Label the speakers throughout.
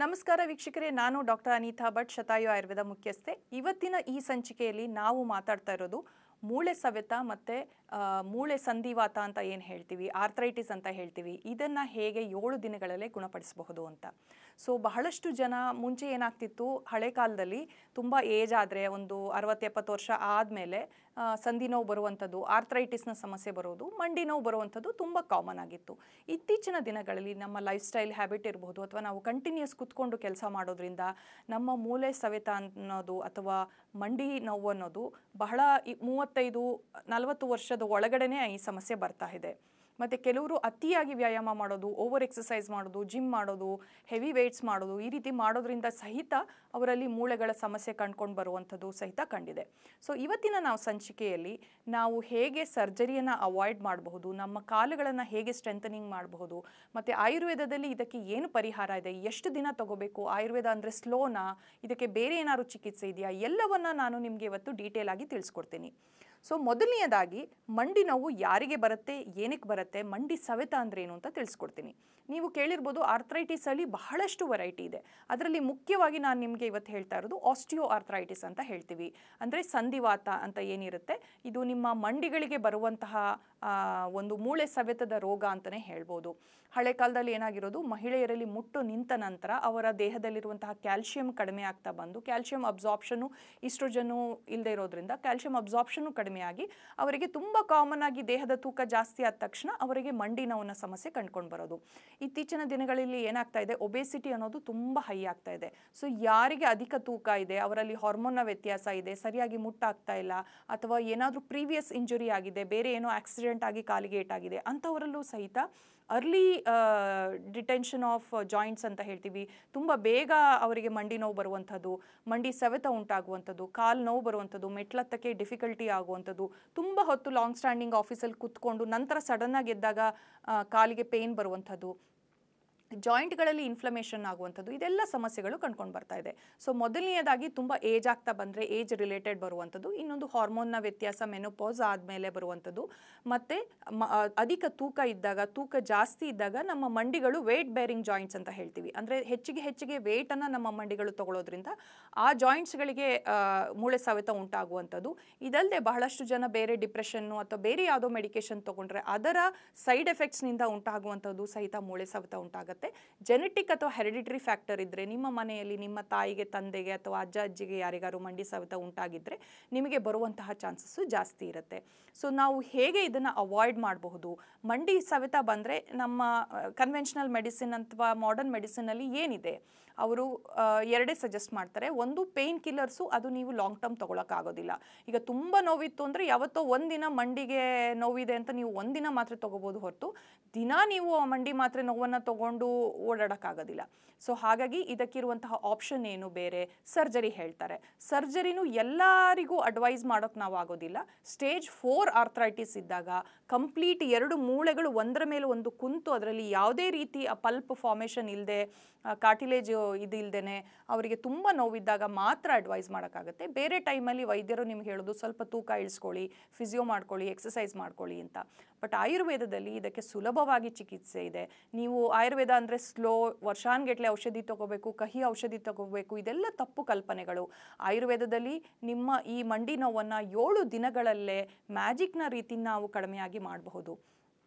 Speaker 1: ನಮಸ್ಕಾರ ವೀಕ್ಷಕರೇ, ನಾನು ಡಾಕ್ಟರ್ ಅನಿತಾ ಭಟ್, ಶತಾಯು ಆಯುರ್ವೇದ ಮುಖ್ಯಸ್ಥೆ. ಇವತ್ತಿನ ಈ ಸಂಚಿಕೆಯಲ್ಲಿ ನಾವು ಮಾತಾಡ್ತಾ ಇರೋದು ಮೂಳೆ ಸವೆತ ಮತ್ತು ಮೂಳೆ ಸಂಧಿವಾತ ಅಂತ ಏನು ಹೇಳ್ತೀವಿ, ಆರ್ಥ್ರೈಟಿಸ್ ಅಂತ ಹೇಳ್ತೀವಿ, ಇದನ್ನು ಹೇಗೆ 7 ದಿನಗಳಲ್ಲೇ ಗುಣಪಡಿಸಬಹುದು ಅಂತ. ಸೊ ಬಹಳಷ್ಟು ಜನ ಮುಂಚೆ ಏನಾಗ್ತಿತ್ತು, ಹಳೆ ಕಾಲದಲ್ಲಿ ತುಂಬ ಏಜ್ ಆದರೆ ಒಂದು 60-70 ವರ್ಷ ಆದಮೇಲೆ ಸಂಧಿ ನೋವು ಬರುವಂಥದ್ದು, ಆರ್ಥ್ರೈಟಿಸ್ನ ಸಮಸ್ಯೆ ಬರೋದು, ಮಂಡಿ ನೋವು ಬರುವಂಥದ್ದು ತುಂಬ ಕಾಮನ್ ಆಗಿತ್ತು. ಇತ್ತೀಚಿನ ದಿನಗಳಲ್ಲಿ ನಮ್ಮ ಲೈಫ್ ಸ್ಟೈಲ್ ಹ್ಯಾಬಿಟ್ ಇರಬಹುದು ಅಥವಾ ನಾವು ಕಂಟಿನ್ಯೂಸ್ ಕುತ್ಕೊಂಡು ಕೆಲಸ ಮಾಡೋದ್ರಿಂದ ನಮ್ಮ ಮೂಳೆ ಸವೆತ ಅನ್ನೋದು ಅಥವಾ ಮಂಡಿ ನೋವು ಅನ್ನೋದು ಬಹಳ 35-40 ವರ್ಷದ ಒಳಗಡೆನೇ ಈ ಸಮಸ್ಯೆ ಬರ್ತಾ ಇದೆ. ಮತ್ತು ಕೆಲವರು ಅತಿಯಾಗಿ ವ್ಯಾಯಾಮ ಮಾಡೋದು, ಓವರ್ ಎಕ್ಸಸೈಸ್ ಮಾಡೋದು, ಜಿಮ್ ಮಾಡೋದು, ಹೆವಿ ವೆಯ್ಟ್ಸ್ ಮಾಡೋದು, ಈ ರೀತಿ ಮಾಡೋದ್ರಿಂದ ಸಹಿತ ಅವರಲ್ಲಿ ಮೂಳೆಗಳ ಸಮಸ್ಯೆ ಕಂಡುಕೊಂಡು ಬರುವಂಥದ್ದು ಸಹಿತ ಕಂಡಿದೆ. ಸೊ ಇವತ್ತಿನ ನಾವು ಸಂಚಿಕೆಯಲ್ಲಿ ನಾವು ಹೇಗೆ ಸರ್ಜರಿಯನ್ನು ಅವಾಯ್ಡ್ ಮಾಡಬಹುದು, ನಮ್ಮ ಕಾಲುಗಳನ್ನು ಹೇಗೆ ಸ್ಟ್ರೆಂಥನಿಂಗ್ ಮಾಡಬಹುದು, ಮತ್ತು ಆಯುರ್ವೇದದಲ್ಲಿ ಇದಕ್ಕೆ ಏನು ಪರಿಹಾರ ಇದೆ, ಎಷ್ಟು ದಿನ ತಗೋಬೇಕು, ಆಯುರ್ವೇದ ಅಂದರೆ ಸ್ಲೋನಾ, ಇದಕ್ಕೆ ಬೇರೆ ಏನಾದ್ರು ಚಿಕಿತ್ಸೆ ಇದೆಯಾ, ಎಲ್ಲವನ್ನು ನಾನು ನಿಮಗೆ ಇವತ್ತು ಡೀಟೇಲ್ ಆಗಿ ತಿಳಿಸ್ಕೊಡ್ತೀನಿ. ಸೊ ಮೊದಲನೆಯದಾಗಿ ಮಂಡಿ ನೋವು ಯಾರಿಗೆ ಬರುತ್ತೆ, ಏನಕ್ಕೆ ಬರುತ್ತೆ, ಮಂಡಿ ಸವೆತ ಅಂದರೆ ಏನು ಅಂತ ತಿಳಿಸ್ಕೊಡ್ತೀನಿ. ನೀವು ಕೇಳಿರ್ಬೋದು, ಆರ್ಥ್ರೈಟಿಸಲ್ಲಿ ಬಹಳಷ್ಟು ವೆರೈಟಿ ಇದೆ. ಅದರಲ್ಲಿ ಮುಖ್ಯವಾಗಿ ನಾನು ನಿಮಗೆ ಇವತ್ತು ಹೇಳ್ತಾ ಇರೋದು ಆಸ್ಟಿಯೋ ಆರ್ಥ್ರೈಟಿಸ್ ಅಂತ ಹೇಳ್ತೀವಿ. ಅಂದರೆ ಸಂಧಿವಾತ ಅಂತ ಏನಿರುತ್ತೆ, ಇದು ನಿಮ್ಮ ಮಂಡಿಗಳಿಗೆ ಬರುವಂತಹ ಒಂದು ಮೂಳೆ ಸವೆತದ ರೋಗ ಅಂತಲೇ ಹೇಳ್ಬೋದು. ಹಳೆ ಕಾಲದಲ್ಲಿ ಏನಾಗಿರೋದು, ಮಹಿಳೆಯರಲ್ಲಿ ಮುಟ್ಟು ನಿಂತ ನಂತರ ಅವರ ದೇಹದಲ್ಲಿರುವಂತಹ ಕ್ಯಾಲ್ಶಿಯಂ ಕಡಿಮೆ ಆಗ್ತಾ ಬಂದು, ಕ್ಯಾಲ್ಶಿಯಂ ಅಬ್ಸಾರ್ಪ್ಷನು ಈಸ್ಟ್ರೋಜನ್ನು ಇಲ್ಲದೆ ಇರೋದ್ರಿಂದ ಕ್ಯಾಲ್ಶಿಯಂ ಅಬ್ಸಾರ್ಪ್ಷನ್ನು ಕಡಿಮೆಯಾಗಿ ಅವರಿಗೆ ತುಂಬ ಕಾಮನ್ ಆಗಿ ದೇಹದ ತೂಕ ಜಾಸ್ತಿ ಆದ ತಕ್ಷಣ ಅವರಿಗೆ ಮಂಡಿ ನೋವಿನ ಸಮಸ್ಯೆ ಕಂಡುಕೊಂಡು ಬರೋದು. ಇತ್ತೀಚಿನ ದಿನಗಳಲ್ಲಿ ಏನಾಗ್ತಾ ಇದೆ, ಒಬೇಸಿಟಿ ಅನ್ನೋದು ತುಂಬ ಹೈ ಆಗ್ತಾ ಇದೆ. ಸೊ ಯಾರಿಗೆ ಅಧಿಕ ತೂಕ ಇದೆ, ಅವರಲ್ಲಿ ಹಾರ್ಮೋನ್ನ ವ್ಯತ್ಯಾಸ ಇದೆ, ಸರಿಯಾಗಿ ಮುಟ್ಟಾಗ್ತಾ ಇಲ್ಲ, ಅಥವಾ ಏನಾದರೂ ಪ್ರೀವಿಯಸ್ ಇಂಜುರಿ ಆಗಿದೆ, ಬೇರೆ ಏನೋ ಆಕ್ಸಿಡೆಂಟ್ ಆಗಿ ಕಾಲಿಗೆ ಏಟಾಗಿದೆ, ಅಂಥವರಲ್ಲೂ ಸಹಿತ ಅರ್ಲಿ ಡಿಟೆನ್ಷನ್ ಆಫ್ ಜಾಯಿಂಟ್ಸ್ ಅಂತ ಹೇಳ್ತೀವಿ, ತುಂಬ ಬೇಗ ಅವರಿಗೆ ಮಂಡಿ ನೋವು ಬರುವಂಥದ್ದು, ಮಂಡಿ ಸವೆತ ಉಂಟಾಗುವಂಥದ್ದು, ಕಾಲು ನೋವು ಬರುವಂಥದ್ದು, ಮೆಟ್ಲತ್ತಕ್ಕೆ ಡಿಫಿಕಲ್ಟಿ ಆಗುವಂಥದ್ದು, ತುಂಬ ಹೊತ್ತು ಲಾಂಗ್ ಸ್ಟ್ಯಾಂಡಿಂಗ್ ಆಫೀಸಲ್ಲಿ ಕೂತ್ಕೊಂಡು ನಂತರ ಸಡನ್ನಾಗಿ ಎದ್ದಾಗ ಕಾಲಿಗೆ ಪೇಯ್ನ್ ಬರುವಂಥದ್ದು, ಜಾಯಿಂಟ್ಗಳಲ್ಲಿ ಇನ್ಫ್ಲಮೇಷನ್ ಆಗುವಂಥದ್ದು, ಇದೆಲ್ಲ ಸಮಸ್ಯೆಗಳು ಕಂಡುಕೊಂಡು ಬರ್ತಾ ಇದೆ. ಸೊ ಮೊದಲನೆಯದಾಗಿ ತುಂಬ ಏಜ್ ಆಗ್ತಾ ಬಂದರೆ ಏಜ್ ರಿಲೇಟೆಡ್ ಬರುವಂಥದ್ದು, ಇನ್ನೊಂದು ಹಾರ್ಮೋನ್ನ ವ್ಯತ್ಯಾಸ, ಮೆನೋಪಾಸ್ ಆದಮೇಲೆ ಬರುವಂಥದ್ದು, ಮತ್ತು ಅಧಿಕ ತೂಕ ಇದ್ದಾಗ, ತೂಕ ಜಾಸ್ತಿ ಇದ್ದಾಗ ನಮ್ಮ ಮಂಡಿಗಳು ವೇಟ್ ಬೇರಿಂಗ್ ಜಾಯಿಂಟ್ಸ್ ಅಂತ ಹೇಳ್ತೀವಿ. ಅಂದರೆ ಹೆಚ್ಚಿಗೆ ವೇಟನ್ನು ನಮ್ಮ ಮಂಡಿಗಳು ತಗೊಳ್ಳೋದ್ರಿಂದ ಆ ಜಾಯಿಂಟ್ಸ್ಗಳಿಗೆ ಮೂಳೆ ಸವೆತ ಉಂಟಾಗುವಂಥದ್ದು. ಇದಲ್ಲದೆ ಬಹಳಷ್ಟು ಜನ ಬೇರೆ ಡಿಪ್ರೆಷನ್ನು ಅಥವಾ ಬೇರೆ ಯಾವುದೋ ಮೆಡಿಕೇಶನ್ ತೊಗೊಂಡ್ರೆ ಅದರ ಸೈಡ್ ಎಫೆಕ್ಟ್ಸ್ನಿಂದ ಉಂಟಾಗುವಂಥದ್ದು ಸಹಿತ ಮೂಳೆ ಸವೆತ ಉಂಟಾಗುತ್ತೆ. ಜೆನೆಟಿಕ್ ಅಥವಾ ಹೆರಿಡಿಟರಿ ಫ್ಯಾಕ್ಟರ್ ಇದ್ದರೆ, ನಿಮ್ಮ ಮನೆಯಲ್ಲಿ ನಿಮ್ಮ ತಾಯಿಗೆ, ತಂದೆಗೆ ಅಥವಾ ಅಜ್ಜ ಅಜ್ಜಿಗೆ ಯಾರಿಗಾರು ಮಂಡಿ ಸವೆತ ಉಂಟಾಗಿದ್ದರೆ ನಿಮಗೆ ಬರುವಂತಹ ಚಾನ್ಸಸ್ಸು ಜಾಸ್ತಿ ಇರುತ್ತೆ. ಸೊ ನಾವು ಹೇಗೆ ಇದನ್ನು ಅವಾಯ್ಡ್ ಮಾಡಬಹುದು, ಮಂಡಿ ಸವೆತ ಬಂದರೆ ನಮ್ಮ ಕನ್ವೆನ್ಷನಲ್ ಮೆಡಿಸಿನ್ ಅಥವಾ ಮಾಡರ್ನ್ ಮೆಡಿಸಿನಲ್ಲಿ ಏನಿದೆ, ಅವರು ಎರಡೇ ಸಜೆಸ್ಟ್ ಮಾಡ್ತಾರೆ. ಒಂದು ಪೇಯ್ನ್ ಕಿಲ್ಲರ್ಸು, ಅದು ನೀವು ಲಾಂಗ್ ಟರ್ಮ್ ತೊಗೊಳಕ್ಕಾಗೋದಿಲ್ಲ. ಈಗ ತುಂಬ ನೋವಿತ್ತು ಅಂದರೆ ಯಾವತ್ತೋ ಒಂದಿನ ಮಂಡಿಗೆ ನೋವಿದೆ ಅಂತ ನೀವು ಒಂದಿನ ಮಾತ್ರೆ ತೊಗೋಬೋದು ಹೊರತು ದಿನ ನೀವು ಮಂಡಿ ಮಾತ್ರೆ ನೋವನ್ನು ತೊಗೊಂಡು ಓಡಾಡೋಕ್ಕಾಗೋದಿಲ್ಲ. ಸೊ ಹಾಗಾಗಿ ಇದಕ್ಕಿರುವಂತಹ ಆಪ್ಷನ್ ಏನು, ಬೇರೆ ಸರ್ಜರಿ ಹೇಳ್ತಾರೆ. ಸರ್ಜರಿನೂ ಎಲ್ಲರಿಗೂ ಅಡ್ವೈಸ್ ಮಾಡೋಕ್ಕೆ ನಾವು ಆಗೋದಿಲ್ಲ. ಸ್ಟೇಜ್ 4 ಆರ್ಥ್ರೈಟಿಸ್ ಇದ್ದಾಗ ಕಂಪ್ಲೀಟ್ 2 ಮೂಳೆಗಳು ಒಂದರ ಮೇಲೆ ಒಂದು ಕುಂತು ಅದರಲ್ಲಿ ಯಾವುದೇ ರೀತಿ ಪಲ್ಪ್ ಫಾರ್ಮೇಷನ್ ಇಲ್ಲದೆ, ಕಾರ್ಟಿಲೇಜ್ ಇದಿಲ್ಲದೇ ಅವರಿಗೆ ತುಂಬ ನೋವಿದ್ದಾಗ ಮಾತ್ರ ಅಡ್ವೈಸ್ ಮಾಡೋಕ್ಕಾಗುತ್ತೆ. ಬೇರೆ ಟೈಮಲ್ಲಿ ವೈದ್ಯರು ನಿಮ್ಗೆ ಹೇಳೋದು ಸ್ವಲ್ಪ ತೂಕ ಇಳಿಸ್ಕೊಳ್ಳಿ, ಫಿಸಿಯೋ ಮಾಡ್ಕೊಳ್ಳಿ, ಎಕ್ಸಸೈಸ್ ಮಾಡ್ಕೊಳ್ಳಿ ಅಂತ. ಬಟ್ ಆಯುರ್ವೇದದಲ್ಲಿ ಇದಕ್ಕೆ ಸುಲಭವಾಗಿ ಚಿಕಿತ್ಸೆ ಇದೆ. ನೀವು ಆಯುರ್ವೇದ ಅಂದರೆ ಸ್ಲೋ, ವರ್ಷಾನ್ಗಟ್ಲೆ ಔಷಧಿ ತಗೋಬೇಕು, ಕಹಿ ಔಷಧಿ ತಗೋಬೇಕು, ಇದೆಲ್ಲ ತಪ್ಪು ಕಲ್ಪನೆಗಳು. ಆಯುರ್ವೇದದಲ್ಲಿ ನಿಮ್ಮ ಈ ಮಂಡಿ ನೋವನ್ನು 7 ದಿನಗಳಲ್ಲೇ ಮ್ಯಾಜಿಕ್ನ ರೀತಿ ನಾವು ಕಡಿಮೆಯಾಗಿ ಮಾಡಬಹುದು.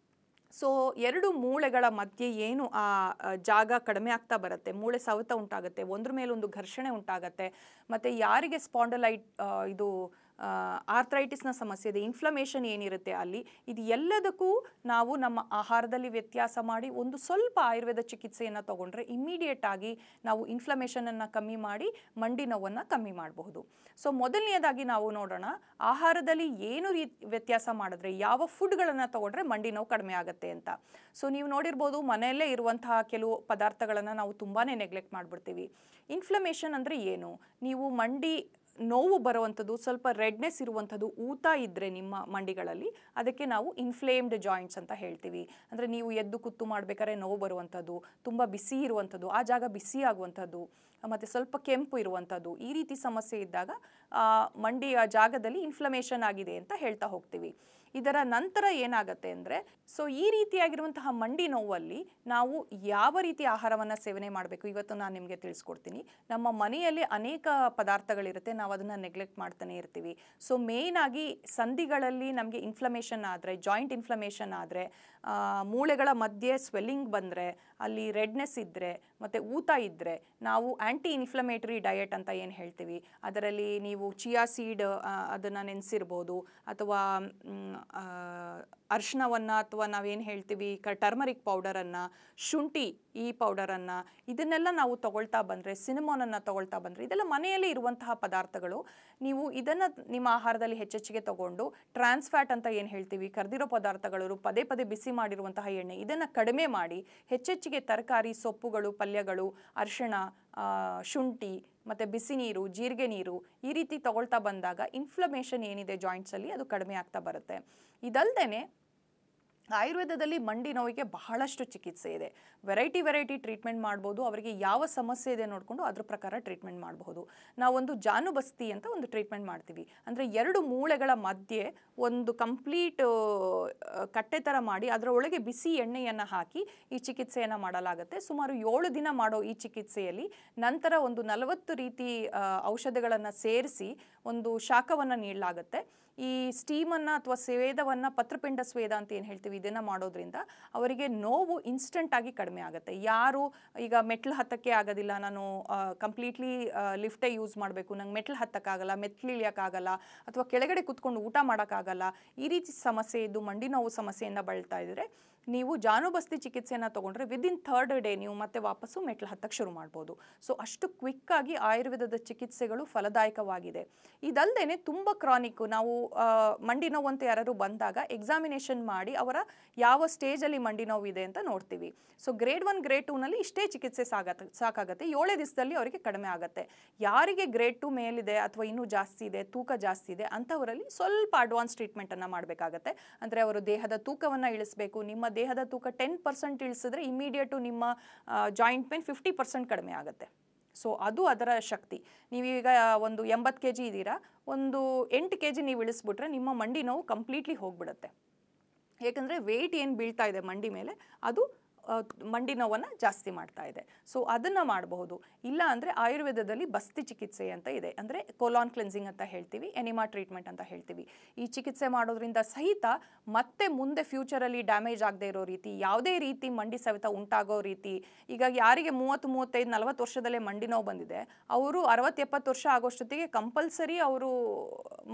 Speaker 1: ಸೊ 2 ಮೂಳೆಗಳ ಮಧ್ಯೆ ಏನು ಆ ಜಾಗ ಕಡಿಮೆ ಆಗ್ತಾ ಬರುತ್ತೆ, ಮೂಳೆ ಸವೆತ ಉಂಟಾಗುತ್ತೆ, ಒಂದ್ರ ಮೇಲೊಂದು ಘರ್ಷಣೆ ಉಂಟಾಗತ್ತೆ, ಮತ್ತು ಯಾರಿಗೆ ಸ್ಪಾಂಡಲೈಟ್ ಇದು ಆರ್ಥ್ರೈಟಿಸ್ನ ಸಮಸ್ಯೆ ಇದೆ, ಇನ್ಫ್ಲಮೇಷನ್ ಏನಿರುತ್ತೆ ಅಲ್ಲಿ, ಇದು ಎಲ್ಲದಕ್ಕೂ ನಾವು ನಮ್ಮ ಆಹಾರದಲ್ಲಿ ವ್ಯತ್ಯಾಸ ಮಾಡಿ ಒಂದು ಸ್ವಲ್ಪ ಆಯುರ್ವೇದ ಚಿಕಿತ್ಸೆಯನ್ನು ತೊಗೊಂಡ್ರೆ ಇಮ್ಮಿಡಿಯೇಟ್ ಆಗಿ ನಾವು ಇನ್ಫ್ಲಮೇಷನನ್ನು ಕಮ್ಮಿ ಮಾಡಿ ಮಂಡಿ ನೋವನ್ನು ಕಮ್ಮಿ ಮಾಡಬಹುದು. ಸೊ ಮೊದಲನೆಯದಾಗಿ ನಾವು ನೋಡೋಣ, ಆಹಾರದಲ್ಲಿ ಏನು ವ್ಯತ್ಯಾಸ ಮಾಡಿದ್ರೆ, ಯಾವ ಫುಡ್ಗಳನ್ನು ತೊಗೊಂಡ್ರೆ ಮಂಡಿ ನೋವು ಕಡಿಮೆ ಆಗುತ್ತೆ ಅಂತ. ಸೊ ನೀವು ನೋಡಿರ್ಬೋದು, ಮನೆಯಲ್ಲೇ ಇರುವಂತಹ ಕೆಲವು ಪದಾರ್ಥಗಳನ್ನು ನಾವು ತುಂಬಾ ನೆಗ್ಲೆಕ್ಟ್ ಮಾಡಿಬಿಡ್ತೀವಿ. ಇನ್ಫ್ಲಮೇಷನ್ ಅಂದರೆ ಏನು, ನೀವು ಮಂಡಿ ನೋವು ಬರುವಂಥದ್ದು, ಸ್ವಲ್ಪ ರೆಡ್ನೆಸ್ ಇರುವಂಥದ್ದು, ಊತ ಇದ್ದರೆ ನಿಮ್ಮ ಮಂಡಿಗಳಲ್ಲಿ, ಅದಕ್ಕೆ ನಾವು ಇನ್ಫ್ಲೇಮ್ಡ್ ಜಾಯಿಂಟ್ಸ್ ಅಂತ ಹೇಳ್ತೀವಿ. ಅಂದರೆ ನೀವು ಎದ್ದು ಕುತ್ತು ಮಾಡಬೇಕಾದ್ರೆ ನೋವು ಬರುವಂಥದ್ದು, ತುಂಬ ಬಿಸಿ ಇರುವಂಥದ್ದು, ಆ ಜಾಗ ಬಿಸಿ ಆಗುವಂಥದ್ದು, ಮತ್ತು ಸ್ವಲ್ಪ ಕೆಂಪು ಇರುವಂಥದ್ದು, ಈ ರೀತಿ ಸಮಸ್ಯೆ ಇದ್ದಾಗ ಮಂಡಿಯ ಜಾಗದಲ್ಲಿ ಇನ್ಫ್ಲಮೇಷನ್ ಆಗಿದೆ ಅಂತ ಹೇಳ್ತಾ ಹೋಗ್ತೀವಿ. ಇದರ ನಂತರ ಏನಾಗುತ್ತೆ ಅಂದರೆ, ಸೊ ಈ ರೀತಿಯಾಗಿರುವಂತಹ ಮಂಡಿ ನೋವಲ್ಲಿ ನಾವು ಯಾವ ರೀತಿ ಆಹಾರವನ್ನು ಸೇವನೆ ಮಾಡಬೇಕು ಇವತ್ತು ನಾನು ನಿಮಗೆ ತಿಳಿಸ್ಕೊಡ್ತೀನಿ. ನಮ್ಮ ಮನೆಯಲ್ಲಿ ಅನೇಕ ಪದಾರ್ಥಗಳಿರುತ್ತೆ, ನಾವು ಅದನ್ನು ನೆಗ್ಲೆಕ್ಟ್ ಮಾಡ್ತಾನೆ ಇರ್ತೀವಿ. ಸೊ ಮೇಯ್ನ್ ಆಗಿ ಸಂಧಿಗಳಲ್ಲಿ ನಮಗೆ ಇನ್ಫ್ಲಮೇಷನ್ ಆದರೆ, ಜಾಯಿಂಟ್ ಇನ್ಫ್ಲಮೇಷನ್ ಆದರೆ, ಮೂಳೆಗಳ ಮಧ್ಯೆ ಸ್ವೆಲ್ಲಿಂಗ್ ಬಂದರೆ, ಅಲ್ಲಿ ರೆಡ್ನೆಸ್ ಇದ್ದರೆ ಮತ್ತು ಊತ ಇದ್ದರೆ ನಾವು ಆ್ಯಂಟಿ ಇನ್ಫ್ಲಮೇಟರಿ ಡಯಟ್ ಅಂತ ಏನು ಹೇಳ್ತೀವಿ, ಅದರಲ್ಲಿ ನೀವು ಚಿಯಾ ಸೀಡ್ ಅದನ್ನು ನೆನೆಸಿರ್ಬೋದು, ಅಥವಾ ಅರಿಶಿಣವನ್ನು, ಅಥವಾ ನಾವೇನು ಹೇಳ್ತೀವಿ ಟರ್ಮರಿಕ್ ಪೌಡರನ್ನು, ಶುಂಠಿ ಈ ಪೌಡರನ್ನು, ಇದನ್ನೆಲ್ಲ ನಾವು ತಗೊಳ್ತಾ ಬಂದರೆ, ಸಿನಮೋನನ್ನು ತಗೊಳ್ತಾ ಬಂದರೆ, ಇದೆಲ್ಲ ಮನೆಯಲ್ಲಿ ಇರುವಂತಹ ಪದಾರ್ಥಗಳು. ನೀವು ಇದನ್ನು ನಿಮ್ಮ ಆಹಾರದಲ್ಲಿ ಹೆಚ್ಚೆಚ್ಚಿಗೆ ತಗೊಂಡು ಟ್ರಾನ್ಸ್ ಫ್ಯಾಟ್ ಅಂತ ಏನು ಹೇಳ್ತೀವಿ, ಕರ್ದಿರೋ ಪದಾರ್ಥಗಳು, ಪದೇ ಪದೇ ಬಿಸಿ ಮಾಡಿರುವಂತಹ ಎಣ್ಣೆ, ಇದನ್ನು ಕಡಿಮೆ ಮಾಡಿ ಹೆಚ್ಚೆಚ್ಚಿಗೆ ತರಕಾರಿ, ಸೊಪ್ಪುಗಳು, ಪಲ್ಯಗಳು, ಅರಿಶಿಣ, ಶುಂಠಿ ಮತ್ತು ಬಿಸಿ ನೀರು, ಜೀರಿಗೆ ನೀರು ಈ ರೀತಿ ತಗೊಳ್ತಾ ಬಂದಾಗ ಇನ್ಫ್ಲಮೇಷನ್ ಏನಿದೆ ಜಾಯಿಂಟ್ಸಲ್ಲಿ ಅದು ಕಡಿಮೆ ಆಗ್ತಾ ಬರುತ್ತೆ. ಇದಲ್ಲದೆ ಆಯುರ್ವೇದದಲ್ಲಿ ಮಂಡಿ ನೋವಿಗೆ ಬಹಳಷ್ಟು ಚಿಕಿತ್ಸೆ ಇದೆ. ವೆರೈಟಿ ಟ್ರೀಟ್ಮೆಂಟ್ ಮಾಡ್ಬೋದು. ಅವರಿಗೆ ಯಾವ ಸಮಸ್ಯೆ ಇದೆ ನೋಡಿಕೊಂಡು ಅದ್ರ ಪ್ರಕಾರ ಟ್ರೀಟ್ಮೆಂಟ್ ಮಾಡಬಹುದು. ನಾವೊಂದು ಜಾನುಬಸ್ತಿ ಅಂತ ಒಂದು ಟ್ರೀಟ್ಮೆಂಟ್ ಮಾಡ್ತೀವಿ. ಅಂದರೆ 2 ಮೂಳೆಗಳ ಮಧ್ಯೆ ಒಂದು ಕಂಪ್ಲೀಟ್ ಕಟ್ಟೆ ಥರ ಮಾಡಿ ಅದರ ಒಳಗೆ ಬಿಸಿ ಎಣ್ಣೆಯನ್ನು ಹಾಕಿ ಈ ಚಿಕಿತ್ಸೆಯನ್ನು ಮಾಡಲಾಗುತ್ತೆ. ಸುಮಾರು 7 ದಿನ ಮಾಡೋ ಈ ಚಿಕಿತ್ಸೆಯಲ್ಲಿ ನಂತರ ಒಂದು 40 ರೀತಿ ಔಷಧಗಳನ್ನು ಸೇರಿಸಿ ಒಂದು ಶಾಖವನ್ನು ನೀಡಲಾಗುತ್ತೆ. ಈ ಸ್ಟೀಮನ್ನು ಅಥವಾ ಸ್ವೇದವನ್ನು, ಪತ್ರಪಿಂಡ ಸ್ವೇದ ಅಂತ ಏನು ಹೇಳ್ತೀವಿ, ಇದನ್ನು ಮಾಡೋದ್ರಿಂದ ಅವರಿಗೆ ನೋವು ಇನ್ಸ್ಟೆಂಟಾಗಿ ಕಡಿಮೆ ಆಗುತ್ತೆ. ಯಾರು ಈಗ ಮೆಟ್ಲು ಹತ್ತಕ್ಕೆ ಆಗೋದಿಲ್ಲ, ನಾನು ಕಂಪ್ಲೀಟ್ಲಿ ಲಿಫ್ಟೇ ಯೂಸ್ ಮಾಡಬೇಕು, ನಂಗೆ ಮೆಟ್ಲು ಹತ್ತಕ್ಕಾಗಲ್ಲ, ಮೆಟ್ಲು ಇಳಿಯೋಕ್ಕಾಗಲ್ಲ, ಅಥವಾ ಕೆಳಗಡೆ ಕೂತ್ಕೊಂಡು ಊಟ ಮಾಡೋಕ್ಕಾಗಲ್ಲ, ಈ ರೀತಿ ಸಮಸ್ಯೆ ಇದ್ದು ಮಂಡಿ ನೋವು ಸಮಸ್ಯೆಯಿಂದ ಬಳಲ್ತಾ ಇದ್ದರೆ ನೀವು ಜಾನುಬಸ್ತಿ ಚಿಕಿತ್ಸೆಯನ್ನು ತೊಗೊಂಡ್ರೆ ವಿದಿನ್ 3rd ಡೇ ನೀವು ಮತ್ತೆ ವಾಪಸ್ಸು ಮೆಟ್ಲು ಹತ್ತಕ್ಕೆ ಶುರು ಮಾಡ್ಬೋದು. ಸೊ ಅಷ್ಟು ಕ್ವಿಕ್ಕಾಗಿ ಆಯುರ್ವೇದದ ಚಿಕಿತ್ಸೆಗಳು ಫಲದಾಯಕವಾಗಿದೆ. ಇದಲ್ಲದೆ ತುಂಬ ಕ್ರಾನಿಕ್, ನಾವು ಮಂಡಿ ನೋವು ಅಂತ ಯಾರು ಬಂದಾಗ ಎಕ್ಸಾಮಿನೇಷನ್ ಮಾಡಿ ಅವರ ಯಾವ ಸ್ಟೇಜಲ್ಲಿ ಮಂಡಿ ನೋವು ಇದೆ ಅಂತ ನೋಡ್ತೀವಿ. ಸೊ ಗ್ರೇಡ್ 1 ಗ್ರೇಡ್ 2ನಲ್ಲಿ ಇಷ್ಟೇ ಚಿಕಿತ್ಸೆ ಸಾಕಾಗುತ್ತೆ. 7 ದಿವಸದಲ್ಲಿ ಅವರಿಗೆ ಕಡಿಮೆ ಆಗುತ್ತೆ. ಯಾರಿಗೆ ಗ್ರೇಡ್ 2 ಮೇಲಿದೆ ಅಥವಾ ಇನ್ನೂ ಜಾಸ್ತಿ ಇದೆ, ತೂಕ ಜಾಸ್ತಿ ಇದೆ ಅಂಥವರಲ್ಲಿ ಸ್ವಲ್ಪ ಅಡ್ವಾನ್ಸ್ ಟ್ರೀಟ್ಮೆಂಟನ್ನು ಮಾಡಬೇಕಾಗತ್ತೆ. ಅಂದರೆ ಅವರು ದೇಹದ ತೂಕವನ್ನು ಇಳಿಸಬೇಕು. ನಿಮ್ಮ ದೇಹದ ತೂಕ 10% ಇಳಿಸಿದ್ರೆ ಇಮಿಡಿಯೇಟು ನಿಮ್ಮ ಜಾಯಿಂಟ್ ಪೇನ್ 50% ಕಡಿಮೆ ಆಗುತ್ತೆ. ಸೊ ಅದು ಅದರ ಶಕ್ತಿ. ನೀವೀಗ ಒಂದು 80 kg ಇದ್ದೀರಾ, ಒಂದು 8 kg ನೀವು ಇಳಿಸ್ಬಿಟ್ರೆ ನಿಮ್ಮ ಮಂಡಿ ನೋವು ಕಂಪ್ಲೀಟ್ಲಿ ಹೋಗ್ಬಿಡುತ್ತೆ. ಏಕೆಂದರೆ ವೆಯ್ಟ್ ಏನು ಬೀಳ್ತಾ ಇದೆ ಮಂಡಿ ಮೇಲೆ ಅದು ಮಂಡಿ ನೋವನ್ನು ಜಾಸ್ತಿ ಮಾಡ್ತಾ ಇದೆ. ಸೊ ಅದನ್ನು ಮಾಡಬಹುದು. ಇಲ್ಲ ಅಂದರೆ ಆಯುರ್ವೇದದಲ್ಲಿ ಬಸ್ತಿ ಚಿಕಿತ್ಸೆ ಅಂತ ಇದೆ. ಅಂದರೆ ಕೊಲಾನ್ ಕ್ಲೆನ್ಸಿಂಗ್ ಅಂತ ಹೇಳ್ತೀವಿ, ಎನಿಮಾ ಟ್ರೀಟ್ಮೆಂಟ್ ಅಂತ ಹೇಳ್ತೀವಿ. ಈ ಚಿಕಿತ್ಸೆ ಮಾಡೋದ್ರಿಂದ ಸಹಿತ ಮತ್ತೆ ಮುಂದೆ ಫ್ಯೂಚರಲ್ಲಿ ಡ್ಯಾಮೇಜ್ ಆಗದೆ ಇರೋ ರೀತಿ, ಯಾವುದೇ ರೀತಿ ಮಂಡಿ ಸವೆತ ಉಂಟಾಗೋ ರೀತಿ, ಈಗ ಯಾರಿಗೆ 30, 35, 40 ವರ್ಷದಲ್ಲೇ ಮಂಡಿ ನೋವು ಬಂದಿದೆ ಅವರು 60, 70 ವರ್ಷ ಆಗೋಷ್ಟೊತ್ತಿಗೆ ಕಂಪಲ್ಸರಿ ಅವರು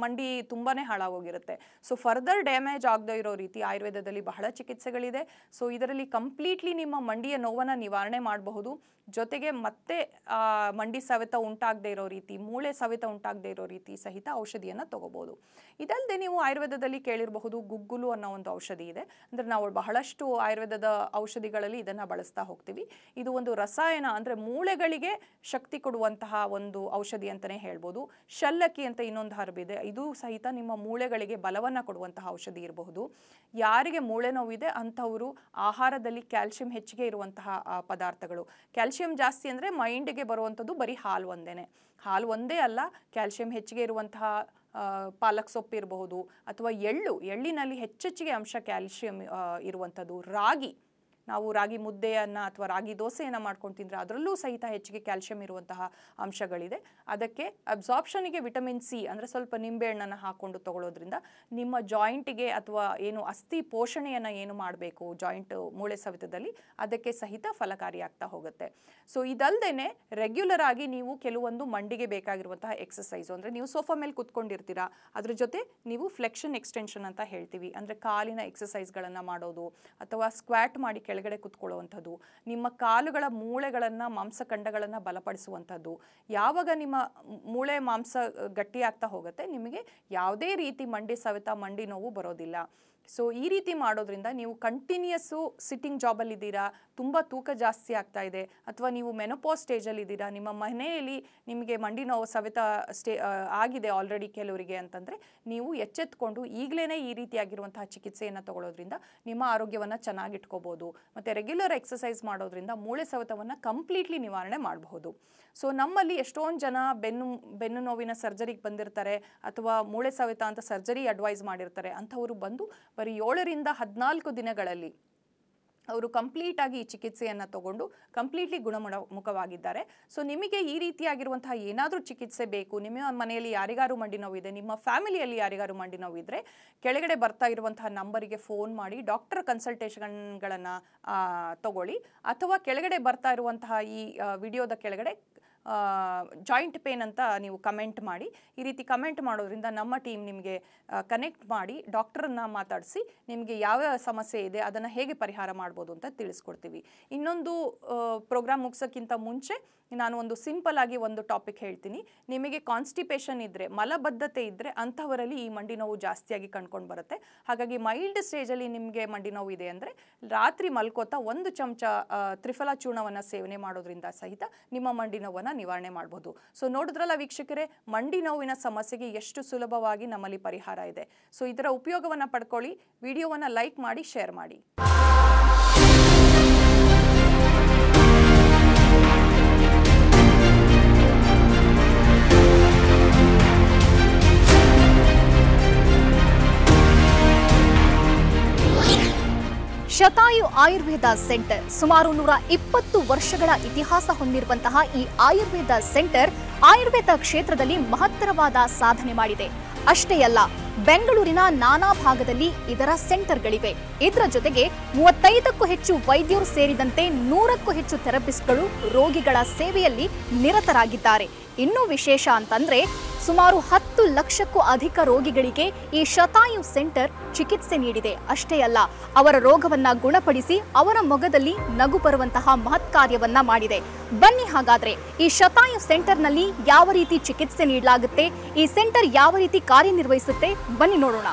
Speaker 1: ಮಂಡಿ ತುಂಬಾ ಹಾಳಾಗೋಗಿರುತ್ತೆ. ಸೊ ಫರ್ದರ್ ಡ್ಯಾಮೇಜ್ ಆಗದೆ ಇರೋ ರೀತಿ ಆಯುರ್ವೇದದಲ್ಲಿ ಬಹಳ ಚಿಕಿತ್ಸೆಗಳಿದೆ. ಸೊ ಇದರಲ್ಲಿ ಕಂಪ್ಲೀಟ್ಲಿ ನಿಮ್ಮ ಮಂಡಿಯ ನೋವನ್ನು ನಿವಾರಣೆ ಮಾಡಬಹುದು. ಜೊತೆಗೆ ಮತ್ತೆ ಮಂಡಿ ಸವೆತ ಉಂಟಾಗದೇ ಇರೋ ರೀತಿ, ಮೂಳೆ ಸವೆತ ಉಂಟಾಗದೇ ಇರೋ ರೀತಿ ಸಹಿತ ಔಷಧಿಯನ್ನು ತಗೋಬಹುದು. ಇದಲ್ಲದೆ ನೀವು ಆಯುರ್ವೇದದಲ್ಲಿ ಕೇಳಿರಬಹುದು ಗುಗ್ಗುಲು ಅನ್ನೋ ಒಂದು ಔಷಧಿ ಇದೆ. ಅಂದರೆ ನಾವು ಬಹಳಷ್ಟು ಆಯುರ್ವೇದದ ಔಷಧಿಗಳಲ್ಲಿ ಇದನ್ನು ಬಳಸ್ತಾ ಹೋಗ್ತೀವಿ. ಇದು ಒಂದು ರಸಾಯನ, ಅಂದರೆ ಮೂಳೆಗಳಿಗೆ ಶಕ್ತಿ ಕೊಡುವಂತಹ ಒಂದು ಔಷಧಿ ಅಂತಲೇ ಹೇಳ್ಬೋದು. ಶಲ್ಲಕ್ಕಿ ಅಂತ ಇನ್ನೊಂದು ಹರ್ಬಿದೆ, ಇದು ಸಹಿತ ನಿಮ್ಮ ಮೂಳೆಗಳಿಗೆ ಬಲವನ್ನು ಕೊಡುವಂತಹ ಔಷಧಿ ಇರಬಹುದು. ಯಾರಿಗೆ ಮೂಳೆ ನೋವಿದೆ ಅಂಥವರು ಆಹಾರದಲ್ಲಿ ಕ್ಯಾಲ್ಸಿಯಂ ಹೆಚ್ಚಿಗೆ ಇರುವಂತಹ ಪದಾರ್ಥಗಳು, ಕ್ಯಾಲ್ಸಿಯಂ ಜಾಸ್ತಿ ಅಂದರೆ ಮೈಂಡಿಗೆ ಬರುವಂಥದ್ದು ಬರೀ ಹಾಲು ಹಾಲು ಒಂದೇ ಅಲ್ಲ, ಕ್ಯಾಲ್ಸಿಯಂ ಹೆಚ್ಚಿಗೆ ಇರುವಂತಹ ಪಾಲಕ್ ಸೊಪ್ಪು ಇರಬಹುದು, ಅಥವಾ ಎಳ್ಳಿನಲ್ಲಿ ಹೆಚ್ಚೆಚ್ಚಿಗೆ ಅಂಶ ಕ್ಯಾಲ್ಸಿಯಂ ಇರುವಂಥದ್ದು, ನಾವು ರಾಗಿ ಮುದ್ದೆಯನ್ನು ಅಥವಾ ರಾಗಿ ದೋಸೆಯನ್ನು ಮಾಡ್ಕೊಂಡು ತಿಂದರೆ ಅದರಲ್ಲೂ ಸಹಿತ ಹೆಚ್ಚಿಗೆ ಕ್ಯಾಲ್ಸಿಯಂ ಇರುವಂತಹ ಅಂಶಗಳಿದೆ. ಅದಕ್ಕೆ ಅಬ್ಸಾರ್ಪ್ಷನಿಗೆ ವಿಟಮಿನ್ ಸಿ ಅಂದರೆ ಸ್ವಲ್ಪ ನಿಂಬೆಹಣ್ಣನ್ನು ಹಾಕ್ಕೊಂಡು ತಗೊಳ್ಳೋದ್ರಿಂದ ನಿಮ್ಮ ಜಾಯಿಂಟಿಗೆ ಅಥವಾ ಏನು ಅಸ್ಥಿ ಪೋಷಣೆಯನ್ನು ಏನು ಮಾಡಬೇಕು ಜಾಯಿಂಟ್ ಮೂಳೆ ಸವೆತದಲ್ಲಿ ಅದಕ್ಕೆ ಸಹಿತ ಫಲಕಾರಿಯಾಗ್ತಾ ಹೋಗುತ್ತೆ. ಸೊ ಇದಲ್ಲದೆ ರೆಗ್ಯುಲರ್ ಆಗಿ ನೀವು ಕೆಲವೊಂದು ಮಂಡಿಗೆ ಬೇಕಾಗಿರುವಂತಹ ಎಕ್ಸಸೈಸು, ಅಂದರೆ ನೀವು ಸೋಫಾ ಮೇಲೆ ಕೂತ್ಕೊಂಡಿರ್ತೀರಾ, ಅದ್ರ ಜೊತೆ ನೀವು ಫ್ಲೆಕ್ಷನ್ ಎಕ್ಸ್ಟೆನ್ಷನ್ ಅಂತ ಹೇಳ್ತೀವಿ, ಅಂದರೆ ಕಾಲಿನ ಎಕ್ಸಸೈಸ್ಗಳನ್ನು ಮಾಡೋದು, ಅಥವಾ ಸ್ಕ್ವಾಟ್ ಮಾಡಿ ಕೆಳಗಡೆ ಕೂತ್ಕೊಳ್ಳುವಂಥದ್ದು, ನಿಮ್ಮ ಕಾಲುಗಳ ಮೂಳೆಗಳನ್ನು, ಮಾಂಸಖಂಡಗಳನ್ನು ಬಲಪಡಿಸುವಂಥದ್ದು. ಯಾವಾಗ ನಿಮ್ಮ ಮೂಳೆ ಮಾಂಸ ಗಟ್ಟಿಯಾಗ್ತಾ ಹೋಗುತ್ತೆ ನಿಮಗೆ ಯಾವುದೇ ರೀತಿ ಮಂಡಿ ಸವೆತ, ಮಂಡಿ ನೋವು ಬರೋದಿಲ್ಲ. ಸೊ ಈ ರೀತಿ ಮಾಡೋದ್ರಿಂದ ನೀವು ಕಂಟಿನ್ಯೂಸ್ಸು ಸಿಟ್ಟಿಂಗ್ ಜಾಬಲ್ಲಿದ್ದೀರಾ, ತುಂಬ ತೂಕ ಜಾಸ್ತಿ ಆಗ್ತಾ ಇದೆ, ಅಥವಾ ನೀವು ಮೆನೋಪಾಸ್ ಸ್ಟೇಜಲ್ಲಿದ್ದೀರಾ, ನಿಮ್ಮ ಮನೆಯಲ್ಲಿ ನಿಮಗೆ ಮಂಡಿ ನೋವು ಸವೆತ ಆಗಿದೆ ಆಲ್ರೆಡಿ ಕೆಲವರಿಗೆ ಅಂತಂದರೆ ನೀವು ಎಚ್ಚೆತ್ಕೊಂಡು ಈಗಲೇ ಈ ರೀತಿಯಾಗಿರುವಂತಹ ಚಿಕಿತ್ಸೆಯನ್ನು ತಗೊಳ್ಳೋದ್ರಿಂದ ನಿಮ್ಮ ಆರೋಗ್ಯವನ್ನು ಚೆನ್ನಾಗಿಟ್ಕೋಬೋದು. ಮತ್ತು ರೆಗ್ಯುಲರ್ ಎಕ್ಸಸೈಸ್ ಮಾಡೋದ್ರಿಂದ ಮೂಳೆ ಸವೆತವನ್ನು ಕಂಪ್ಲೀಟ್ಲಿ ನಿವಾರಣೆ ಮಾಡಬಹುದು. ಸೊ ನಮ್ಮಲ್ಲಿ ಎಷ್ಟೊಂದು ಜನ ಬೆನ್ನು ನೋವಿನ ಸರ್ಜರಿಗೆ ಬಂದಿರ್ತಾರೆ, ಅಥವಾ ಮೂಳೆ ಸವೆತ ಅಂತ ಸರ್ಜರಿ ಅಡ್ವೈಸ್ ಮಾಡಿರ್ತಾರೆ. ಅಂಥವರು ಬಂದು ಬರೀ 7 ರಿಂದ 14 ದಿನಗಳಲ್ಲಿ ಅವರು ಕಂಪ್ಲೀಟಾಗಿ ಈ ಚಿಕಿತ್ಸೆಯನ್ನು ತಗೊಂಡು ಕಂಪ್ಲೀಟ್ಲಿ ಗುಣಮುಖವಾಗಿದ್ದಾರೆ. ಸೊ ನಿಮಗೆ ಈ ರೀತಿಯಾಗಿರುವಂತಹ ಏನಾದರೂ ಚಿಕಿತ್ಸೆ ಬೇಕು, ನಿಮ್ಮ ಮನೆಯಲ್ಲಿ ಯಾರಿಗಾರು ಮಂಡಿ ನೋವಿದೆ, ನಿಮ್ಮ ಫ್ಯಾಮಿಲಿಯಲ್ಲಿ ಯಾರಿಗಾರು ಮಂಡಿ ನೋವಿದ್ರೆ ಕೆಳಗಡೆ ಬರ್ತಾ ಇರುವಂತಹ ನಂಬರಿಗೆ ಫೋನ್ ಮಾಡಿ ಡಾಕ್ಟರ್ ಕನ್ಸಲ್ಟೇಷನ್ಗಳನ್ನು ತಗೊಳ್ಳಿ, ಅಥವಾ ಕೆಳಗಡೆ ಬರ್ತಾ ಇರುವಂತಹ ಈ ವಿಡಿಯೋದ ಕೆಳಗಡೆ ಜಾಯಿಂಟ್ ಪೇನ್ ಅಂತ ನೀವು ಕಮೆಂಟ್ ಮಾಡಿ. ಈ ರೀತಿ ಕಮೆಂಟ್ ಮಾಡೋದ್ರಿಂದ ನಮ್ಮ ಟೀಮ್ ನಿಮಗೆ ಕನೆಕ್ಟ್ ಮಾಡಿ ಡಾಕ್ಟರನ್ನು ಮಾತಾಡಿಸಿ ನಿಮಗೆ ಯಾವ ಸಮಸ್ಯೆ ಇದೆ ಅದನ್ನು ಹೇಗೆ ಪರಿಹಾರ ಮಾಡ್ಬೋದು ಅಂತ ತಿಳಿಸ್ಕೊಡ್ತೀವಿ. ಇನ್ನೊಂದು ಪ್ರೋಗ್ರಾಮ್ ಮುಗಿಸೋಕ್ಕಿಂತ ಮುಂಚೆ ನಾನು ಒಂದು ಸಿಂಪಲ್ ಆಗಿ ಒಂದು ಟಾಪಿಕ್ ಹೇಳ್ತೀನಿ. ನಿಮಗೆ ಕಾನ್ಸ್ಟಿಪೇಷನ್ ಇದ್ದರೆ, ಮಲಬದ್ಧತೆ ಇದ್ದರೆ ಅಂಥವರಲ್ಲಿ ಈ ಮಂಡಿ ನೋವು ಜಾಸ್ತಿಯಾಗಿ ಕಂಡ್ಕೊಂಡು ಬರುತ್ತೆ. ಹಾಗಾಗಿ ಮೈಲ್ಡ್ ಸ್ಟೇಜಲ್ಲಿ ನಿಮಗೆ ಮಂಡಿ ನೋವು ಇದೆ ಅಂದರೆ ರಾತ್ರಿ ಮಲ್ಕೋತಾ 1 ಚಮಚ ತ್ರಿಫಲ ಚೂರ್ಣವನ್ನು ಸೇವನೆ ಮಾಡೋದ್ರಿಂದ ಸಹಿತ ನಿಮ್ಮ ಮಂಡಿ ನೋವನ್ನು ನಿವಾರಣೆ ಮಾಡಬಹುದು. ಸೊ ನೋಡಿದ್ರಲ್ಲ ವೀಕ್ಷಕರೇ, ಮಂಡಿ ನೋವಿನ ಸಮಸ್ಯೆಗೆ ಎಷ್ಟು ಸುಲಭವಾಗಿ ನಮ್ಮಲ್ಲಿ ಪರಿಹಾರ ಇದೆ. ಸೊ ಇದರ ಉಪಯೋಗವನ್ನು ಪಡ್ಕೊಳ್ಳಿ. ವಿಡಿಯೋವನ್ನು ಲೈಕ್ ಮಾಡಿ, ಶೇರ್ ಮಾಡಿ.
Speaker 2: ಶತಾಯು ಆಯುರ್ವೇದ ಸೆಂಟರ್ ಸುಮಾರು 120 ವರ್ಷಗಳ ಇತಿಹಾಸ ಹೊಂದಿರುವಂತಹ ಈ ಆಯುರ್ವೇದ ಸೆಂಟರ್ ಆಯುರ್ವೇದ ಕ್ಷೇತ್ರದಲ್ಲಿ ಮಹತ್ತರವಾದ ಸಾಧನೆ ಮಾಡಿದೆ. ಅಷ್ಟೇ ಅಲ್ಲ, ಬೆಂಗಳೂರಿನ ನಾನಾ ಭಾಗದಲ್ಲಿ ಇದರ ಸೆಂಟರ್ಗಳಿವೆ. ಇದರ ಜೊತೆಗೆ 35ಕ್ಕೂ ಹೆಚ್ಚು ವೈದ್ಯರು ಸೇರಿದಂತೆ 100ಕ್ಕೂ ಹೆಚ್ಚು ಥೆರಪಿಸ್ಟ್ಗಳು ರೋಗಿಗಳ ಸೇವೆಯಲ್ಲಿ ನಿರತರಾಗಿದ್ದಾರೆ. ಇನ್ನೂ ವಿಶೇಷ ಅಂತಂದ್ರೆ ಸುಮಾರು 10 ಲಕ್ಷಕ್ಕೂ ಅಧಿಕ ರೋಗಿಗಳಿಗೆ ಈ ಶತಾಯು ಸೆಂಟರ್ ಚಿಕಿತ್ಸೆ ನೀಡಿದೆ. ಅಷ್ಟೇ ಅಲ್ಲ, ಅವರ ರೋಗವನ್ನ ಗುಣಪಡಿಸಿ ಅವರ ಮೊಗದಲ್ಲಿ ನಗು ಬರುವಂತಹ ಮಹತ್ ಕಾರ್ಯವನ್ನ ಮಾಡಿದೆ. ಬನ್ನಿ ಹಾಗಾದ್ರೆ ಈ ಶತಾಯು ಸೆಂಟರ್ನಲ್ಲಿ ಯಾವ ರೀತಿ ಚಿಕಿತ್ಸೆ ನೀಡಲಾಗುತ್ತೆ, ಈ ಸೆಂಟರ್ ಯಾವ ರೀತಿ ಕಾರ್ಯನಿರ್ವಹಿಸುತ್ತೆ, ಬನ್ನಿ ನೋಡೋಣ.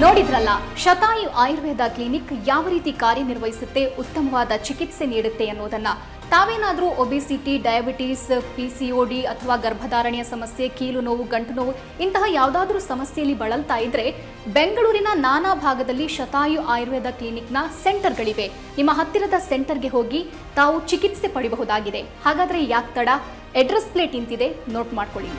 Speaker 2: ನೋಡಿದ್ರಲ್ಲ, ಶತಾಯು ಆಯುರ್ವೇದ ಕ್ಲಿನಿಕ್ ಯಾವ ರೀತಿ ಕಾರ್ಯನಿರ್ವಹಿಸುತ್ತೆ, ಉತ್ತಮವಾದ ಚಿಕಿತ್ಸೆ ನೀಡುತ್ತೆ ಅನ್ನೋದನ್ನ. ತಾವೇನಾದರೂ ಒಬಿಸಿಟಿ, ಡಯಾಬಿಟಿಸ್, PCOD ಅಥವಾ ಗರ್ಭಧಾರಣೆಯ ಸಮಸ್ಯೆ, ಕೀಲು ನೋವು, ಗಂಟು ನೋವು ಇಂತಹ ಯಾವುದಾದ್ರೂ ಸಮಸ್ಯೆಯಲ್ಲಿ ಬಳಲ್ತಾ ಇದ್ರೆ ಬೆಂಗಳೂರಿನ ನಾನಾ ಭಾಗದಲ್ಲಿ ಶತಾಯು ಆಯುರ್ವೇದ ಕ್ಲಿನಿಕ್ನ ಸೆಂಟರ್ಗಳಿವೆ. ನಿಮ್ಮ ಹತ್ತಿರದ ಸೆಂಟರ್ಗೆ ಹೋಗಿ ತಾವು ಚಿಕಿತ್ಸೆ ಪಡೆಯಬಹುದಾಗಿದೆ. ಹಾಗಾದ್ರೆ ಯಾಕೆ ತಡ? ಅಡ್ರೆಸ್ ಪ್ಲೇಟ್ ಇಂತಿದೆ, ನೋಟ್ ಮಾಡ್ಕೊಳ್ಳಿ.